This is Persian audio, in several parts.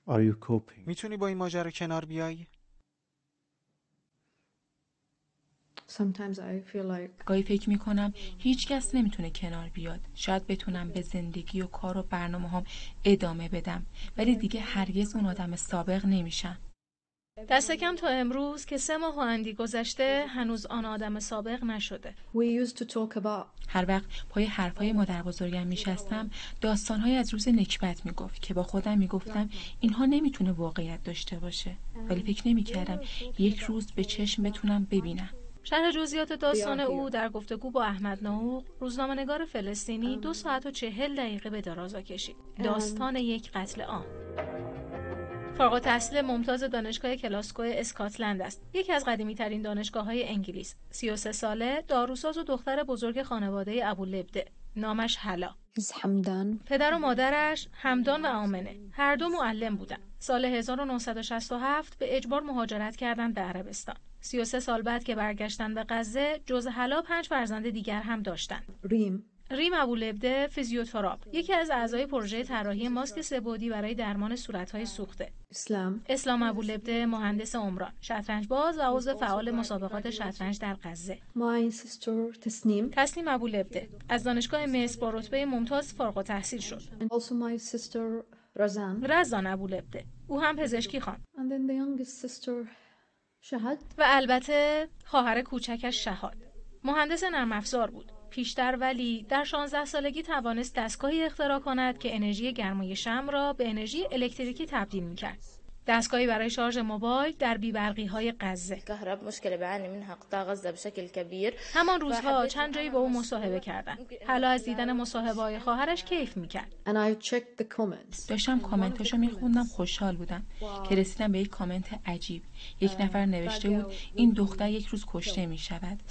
Are you coping? میتونی با این ماجرا کنار بیای؟ Sometimes I feel like گاهی فکر میکنم هیچ کس نمیتونه کنار بیاد. شاید بتونم به زندگی و کار و برنامه‌هام ادامه بدم، ولی دیگه هرگز اون آدم سابق نمیشم. دست کم تا امروز که 3 ماه و اندی گذشته هنوز آن آدم سابق نشده. we used to talk about هر وقت پای حرفای مادر بزرگم میشستم داستانهای از روز نکبت میگفت که با خودم میگفتم اینها نمیتونه واقعیت داشته باشه، ولی فکر نمیکردم یک روز به چشم بتونم ببینم. شرح جزئیات داستان او در گفتگو با احمد ناوق، روزنامه‌نگار فلسطینی، 2 ساعت و 40 دقیقه به درازا کشید. داستان یک قتل عام. فارغ التحصیل ممتاز دانشگاه کلاسکو اسکاتلند است. یکی از قدیمی‌ترین دانشگاه‌های انگلیس. 33 ساله، داروساز و دختر بزرگ خانواده ابولبده. نامش هلا. حمدان. پدر و مادرش حمدان و آمنه هر دو معلم بودند. سال 1967 به اجبار مهاجرت کردند به عربستان. 33 سال بعد که برگشتند به غزه، جز هلا 5 فرزند دیگر هم داشتند. ریم ابولبده فیزیوتراپ، یکی از اعضای پروژه طراحی ماسک سه‌بعدی برای درمان صورت‌های سوخته. اسلام ابولبده مهندس عمران، شطرنج‌باز و عضو فعال مسابقات شطرنج در غزه. تسنیم ابولبده از دانشگاه مصر با رتبه ممتاز فارغ التحصیل شد. رزان ابولبده، او هم پزشکی خواند. و البته خواهر کوچکش شهاد، مهندس نرم افزار بود. پیشتر ولی در 16 سالگی توانست دستگاهی اختراع کند که انرژی گرمای شمع را به انرژی الکتریکی تبدیل می‌کرد. دستگاهی برای شارژ موبایل در بی‌برقی‌های غزه. همان روزها چند جایی با او مصاحبه کردند. حالا از دیدن مصاحبه‌های خواهرش کیف می‌کرد. داشتم کامنتاشو می‌خوندم، خوشحال بودم که رسیدم به یک کامنت عجیب. یک نفر نوشته بود این دختر یک روز کشته می‌شود.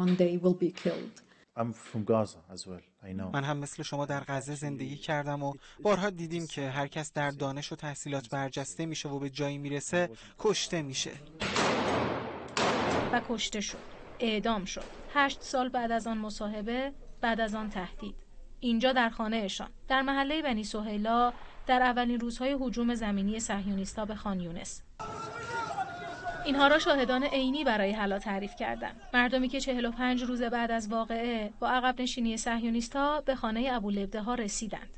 One day will be killed. I'm from Gaza as well. I know. من هم مثل شما در غزه زندگی کردم و بارها دیدیم که هر کس در دانش و تحصیلات برجسته میشه و به جایی میرسه کشته میشه. و کشته شد. اعدام شد. 8 سال بعد از آن مصاحبه، بعد از آن تهدید. اینجا در خانه‌شان، در محله بنی سهیلا، در اولین روزهای هجوم زمینی صهیونیست‌ها به خان یونس. اینها را شاهدان عینی برای هلا تعریف کردند. مردمی که 45 روز بعد از واقعه با عقب نشینی صهیونیست‌ها به خانه ابولبده ها رسیدند.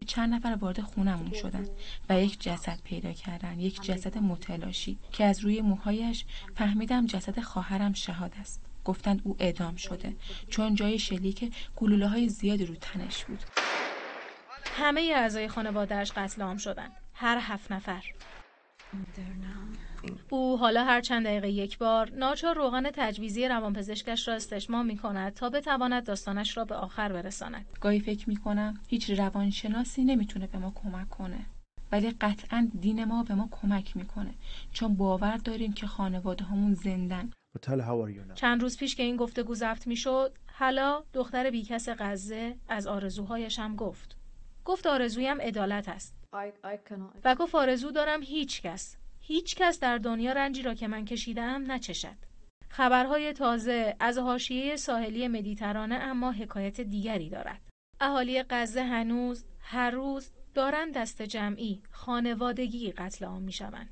چند نفر وارد خونمون شدند و یک جسد پیدا کردند، یک جسد متلاشی که از روی موهایش فهمیدم جسد خواهرم شهاد است. گفتند او اعدام شده چون جای شلیک گلوله‌های زیادی رو تنش بود. همه اعضای خانواده‌اش قتل عام شدند. هر 7 نفر. او حالا هر چند دقیقه یک بار ناچار روغن تجویزی روانپزشکش را استشمام می‌کند تا بتواند داستانش را به آخر برساند. گاهی فکر می‌کنم هیچ روانشناسی نمیتونه به ما کمک کنه، ولی قطعاً دین ما به ما کمک میکنه چون باور داریم که خانواده‌هامون زندن. چند روز پیش که این گفتگو ضبط می‌شد، حالا دختر بیکس غزه از آرزوهایش هم گفت آرزویم عدالت است. و گفت آرزو دارم هیچ کس در دنیا رنجی را که من کشیدم نچشد. خبرهای تازه از حاشیه ساحلی مدیترانه اما حکایت دیگری دارد. اهالی غزه هنوز هر روز دارند دست جمعی خانوادگی قتل عام می‌شوند.